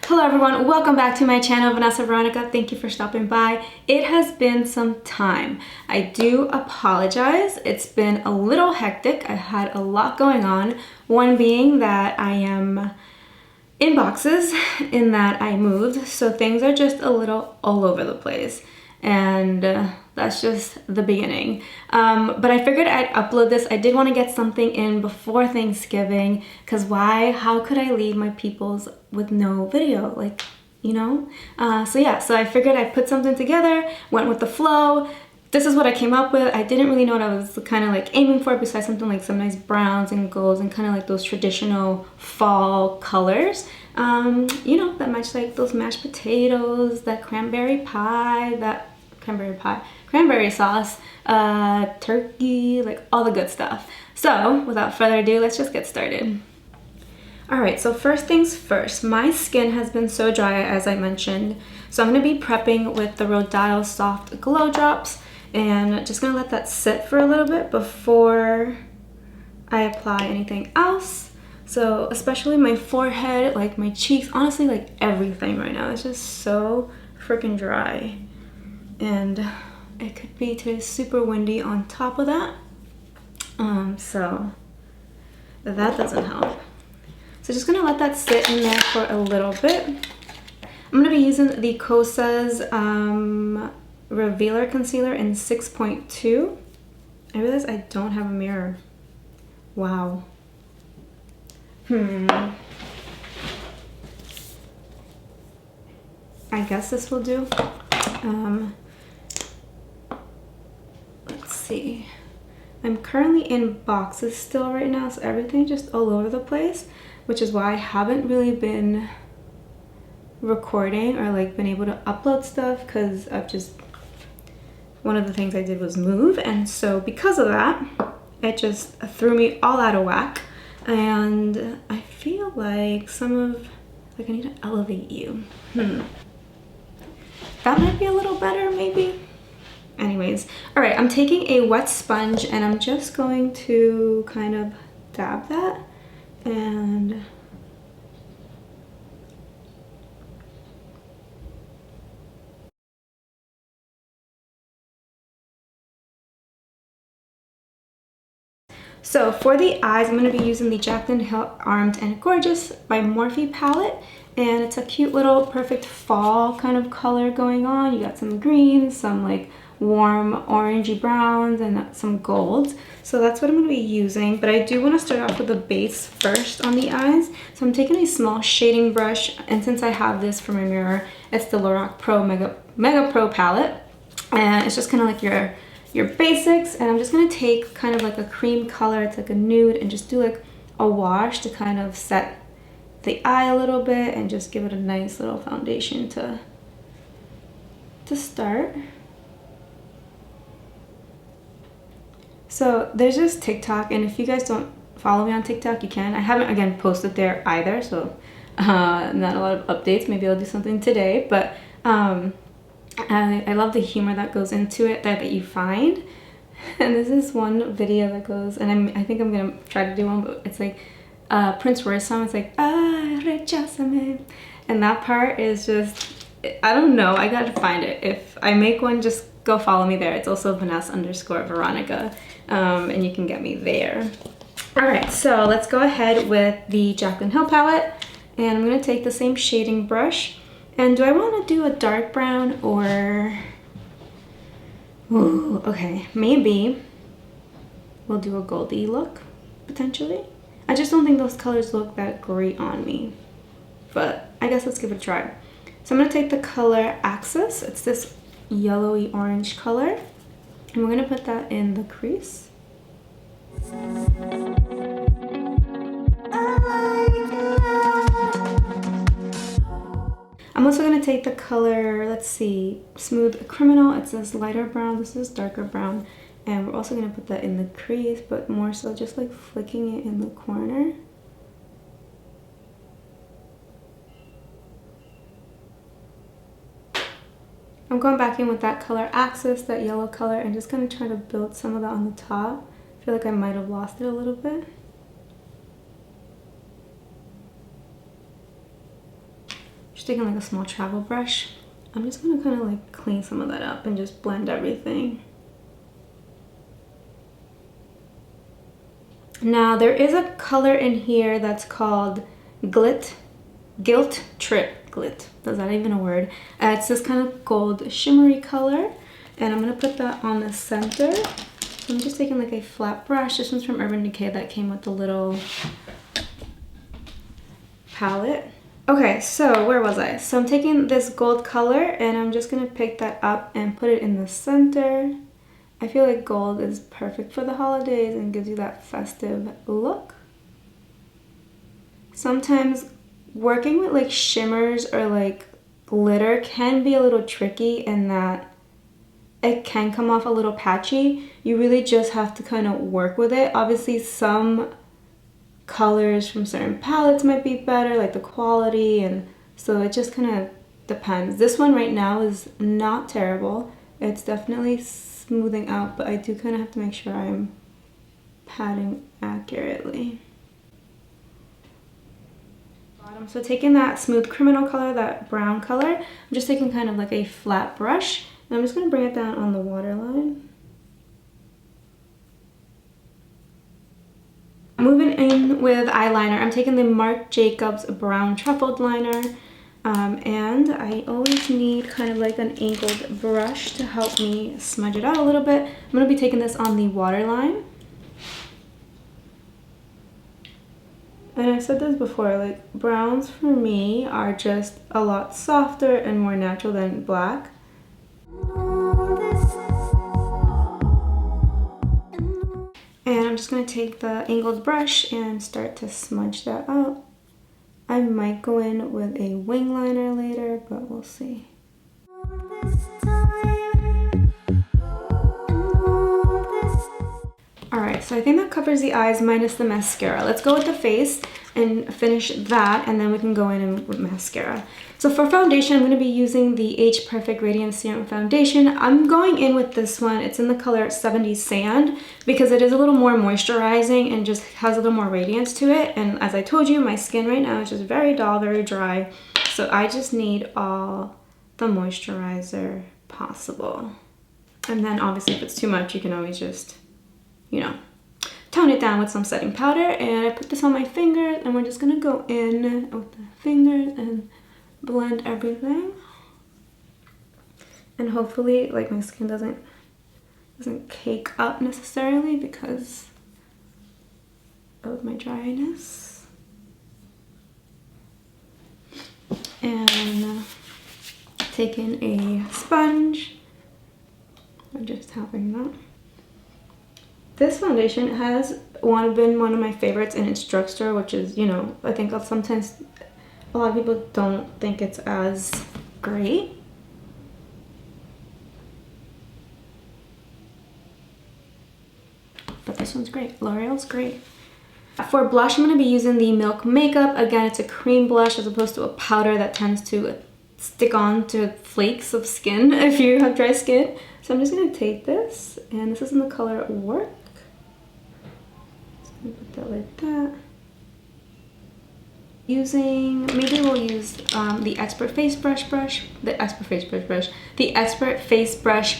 Hello everyone, welcome back to my channel, Vanessa Veronica. Thank you for stopping by. It has been some time. I do apologize. It's been a little hectic. I had a lot going on. One being that I am in boxes in that I moved, so things are just a little all over the place. And that's just the beginning. But I figured I'd upload this. I did want to get something in before Thanksgiving, because how could I leave my peoples with no video, like, you know? So I figured I'd put something together, went with the flow. This is what I came up with. I didn't really know what I was kind of like aiming for, besides something like some nice browns and golds and kind of like those traditional fall colors. You know, that match like those mashed potatoes, that cranberry sauce, turkey, like all the good stuff. So without further ado, let's just get started. All right, so first things first, my skin has been so dry, as I mentioned. So I'm gonna be prepping with the Rodial Soft Glow Drops, and just gonna let that sit for a little bit before I apply anything else. So especially my forehead, like my cheeks, honestly like everything right now is just so freaking dry. And it could be today's super windy on top of that. So that doesn't help. So just gonna let that sit in there for a little bit. I'm gonna be using the Kosas Revealer Concealer in 6.2. I realize I don't have a mirror. Wow. I guess this will do. Let's see. I'm currently in boxes still right now, so everything's just all over the place, which is why I haven't really been recording or like been able to upload stuff, because I've just, one of the things I did was move, and so because of that, it just threw me all out of whack. And I feel like I need to elevate you. That might be a little better, maybe. Anyways, all right, I'm taking a wet sponge and I'm just going to kind of dab that and so for the eyes, I'm going to be using the Jaclyn Armed and Gorgeous by Morphe palette, and it's a cute little perfect fall kind of color going on. You got some greens, some like warm orangey browns, and some golds. So that's what I'm going to be using, but I do want to start off with the base first on the eyes. So I'm taking a small shading brush, and since I have this for my mirror, it's the Lorac Mega Pro Palette, and it's just kind of like your basics. And I'm just going to take kind of like a cream color, it's like a nude, and just do like a wash to kind of set the eye a little bit and just give it a nice little foundation to start. So there's this TikTok, and if you guys don't follow me on TikTok, you can. I haven't, again, posted there either, so not a lot of updates. Maybe I'll do something today, but I love the humor that goes into it, that you find. And this is one video that goes, and I think I'm gonna try to do one, but it's like Prince Royce song. It's like, ah, recházame. And that part is just, I don't know, I gotta find it. If I make one, just go follow me there. It's also Vanessa_Veronica, and you can get me there. All right, so let's go ahead with the Jaclyn Hill palette, and I'm gonna take the same shading brush. And do I want to do a dark brown or, ooh, okay, maybe we'll do a goldy look, potentially. I just don't think those colors look that great on me, but I guess let's give it a try. So I'm going to take the color Axis. It's this yellowy orange color, and we're going to put that in the crease. I'm also going to take the color, let's see, Smooth Criminal. It's this lighter brown, this is darker brown, and we're also going to put that in the crease, but more so just like flicking it in the corner. I'm going back in with that color Axis, that yellow color, and just going to try to build some of that on the top. I feel like I might have lost it a little bit. Just taking like a small travel brush. I'm just gonna kind of like clean some of that up and just blend everything. Now there is a color in here that's called Gilt Trip. Glit. Is that even a word? It's this kind of gold shimmery color, and I'm gonna put that on the center. So I'm just taking like a flat brush. This one's from Urban Decay that came with the little palette. Okay, so where was I? So I'm taking this gold color and I'm just gonna pick that up and put it in the center. I feel like gold is perfect for the holidays and gives you that festive look. Sometimes working with like shimmers or like glitter can be a little tricky in that it can come off a little patchy. You really just have to kind of work with it. Obviously some colors from certain palettes might be better, like the quality, and so it just kind of depends. This one right now is not terrible. It's definitely smoothing out, but I do kind of have to make sure I'm patting accurately. So taking that smooth criminal color, that brown color, I'm just taking kind of like a flat brush and I'm just going to bring it down on the waterline. Moving in with eyeliner, I'm taking the Marc Jacobs Brown Truffled liner, and I always need kind of like an angled brush to help me smudge it out a little bit. I'm going to be taking this on the waterline. And I said this before, like browns for me are just a lot softer and more natural than black. And I'm just going to take the angled brush and start to smudge that out. I might go in with a wing liner later, but we'll see. Alright, so I think that covers the eyes minus the mascara. Let's go with the face and finish that, and then we can go in with mascara. So for foundation, I'm going to be using the Age Perfect Radiance Serum Foundation. I'm going in with this one. It's in the color 70 Sand because it is a little more moisturizing and just has a little more radiance to it. And as I told you, my skin right now is just very dull, very dry. So I just need all the moisturizer possible. And then obviously if it's too much, you can always just, you know, tone it down with some setting powder. And I put this on my fingers and we're just gonna go in with the fingers and blend everything. And hopefully like my skin doesn't cake up necessarily because of my dryness. And taking a sponge, I'm just tapping that. This foundation has been one of my favorites in its drugstore, which is, you know, I think sometimes a lot of people don't think it's as great. But this one's great. L'Oreal's great. For blush, I'm going to be using the Milk Makeup. Again, it's a cream blush as opposed to a powder that tends to stick on to flakes of skin if you have dry skin. So I'm just going to take this, and this is in the color Work. Put that like that. Maybe we'll use the Expert Face Brush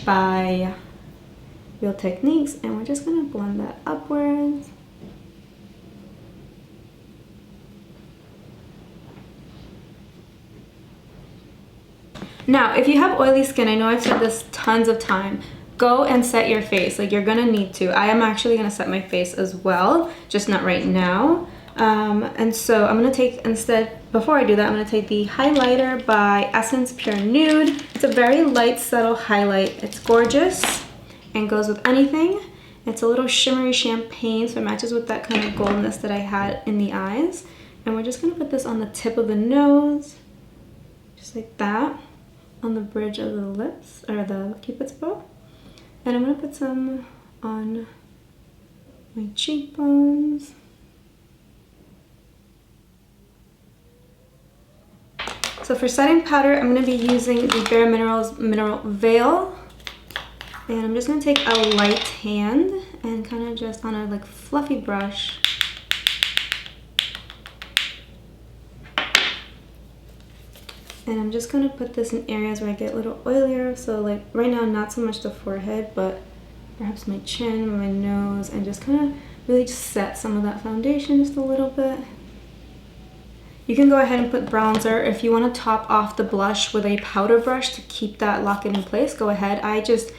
by Real Techniques, and we're just gonna blend that upwards. Now, if you have oily skin, I know I've said this tons of time, go and set your face. Like, you're gonna need to. I am actually gonna set my face as well, just not right now. And so I'm gonna take, before I do that, I'm gonna take the highlighter by Essence Pure Nude. It's a very light, subtle highlight. It's gorgeous and goes with anything. It's a little shimmery champagne, so it matches with that kind of goldness that I had in the eyes. And we're just gonna put this on the tip of the nose, just like that, on the bridge of the lips, or the Cupid's bow. And I'm gonna put some on my cheekbones. So for setting powder, I'm going to be using the bareMinerals Mineral Veil. And I'm just going to take a light hand and kind of just on a like fluffy brush, And I'm just gonna put this in areas where I get a little oilier. So like right now, not so much the forehead, but perhaps my chin, my nose, and just kind of really just set some of that foundation just a little bit. You can go ahead and put bronzer. If you want to top off the blush with a powder brush to keep that, lock it in place, go ahead. I just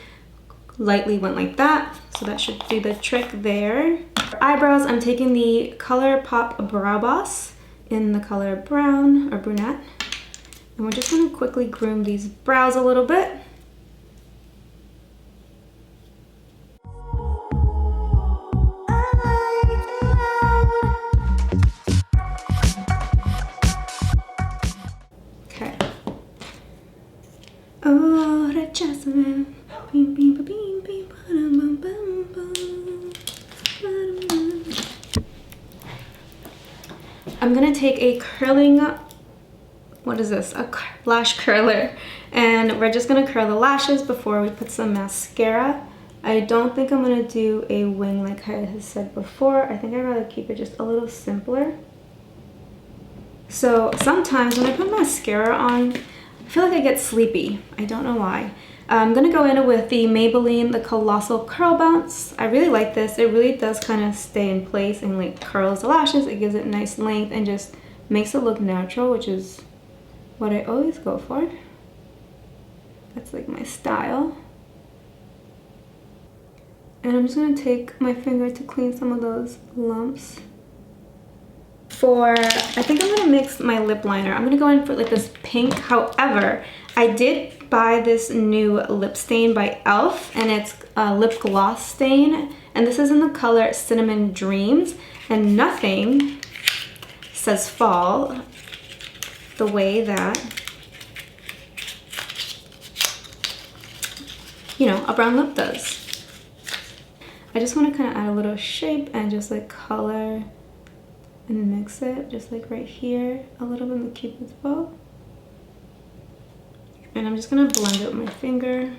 lightly went like that, so that should do the trick there. For eyebrows, I'm taking the ColourPop Brow Boss in the color brown or brunette. And we're just going to quickly groom these brows a little bit. Oh, that jasmine. I'm gonna take a curling, what is this? A lash curler. And we're just gonna curl the lashes before we put some mascara. I don't think I'm gonna do a wing like I had said before. I think I'd rather keep it just a little simpler. So sometimes when I put mascara on, I feel like I get sleepy. I don't know why. I'm gonna go in with the Maybelline, the Colossal Curl Bounce. I really like this. It really does kind of stay in place and like curls the lashes. It gives it nice length and just makes it look natural, which is what I always go for. That's like my style. And I'm just gonna take my finger to clean some of those lumps. I think I'm gonna mix my lip liner. I'm gonna go in for like this pink. However, I did buy this new lip stain by e.l.f. and it's a lip gloss stain. And this is in the color Cinnamon Dreamz. And nothing says fall the way that, you know, a brown lip does. I just wanna kind of add a little shape and just like color and mix it just like right here, a little bit in the cupid's bow. And I'm just gonna blend it with my finger.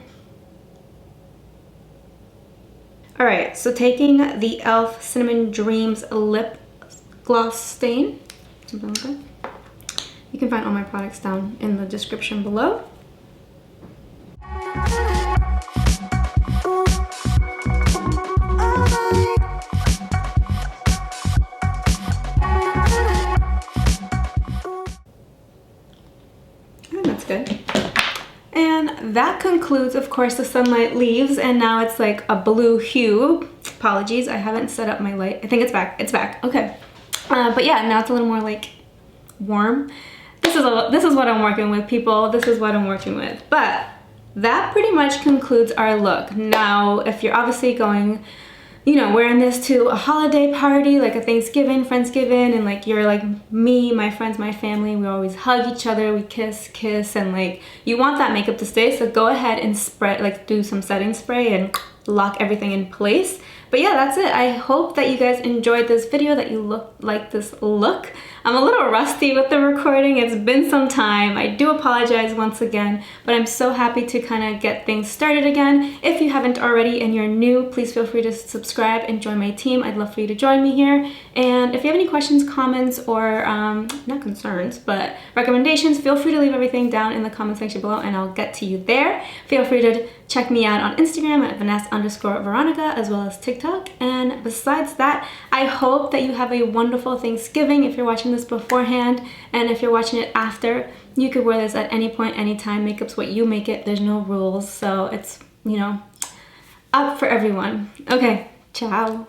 All right, so taking the e.l.f. Cinnamon Dreamz lip gloss stain, something like that. You can find all my products down in the description below. Good. And that concludes, of course, the sunlight leaves, and now it's like a blue hue. Apologies, I haven't set up my light. I think it's back. It's back. Okay. But yeah, now it's a little more like warm. This is what I'm working with, people. This is what I'm working with. But that pretty much concludes our look. Now, if you're obviously going, you know, wearing this to a holiday party, like a Thanksgiving, Friendsgiving, and like you're like me, my friends, my family, we always hug each other, we kiss, and like you want that makeup to stay, so go ahead and spray, like do some setting spray and lock everything in place. But yeah, that's it. I hope that you guys enjoyed this video, that you like this look. I'm a little rusty with the recording. It's been some time. I do apologize once again, but I'm so happy to kind of get things started again. If you haven't already and you're new, please feel free to subscribe and join my team. I'd love for you to join me here. And if you have any questions, comments, or not concerns, but recommendations, feel free to leave everything down in the comment section below and I'll get to you there. Feel free to check me out on Instagram at Vanessa_Veronica, as well as TikTok. And besides that, I hope that you have a wonderful Thanksgiving if you're watching this beforehand, and if you're watching it after, you could wear this at any point, anytime. Makeup's what you make it. There's no rules, so it's, you know, up for everyone. Okay, ciao.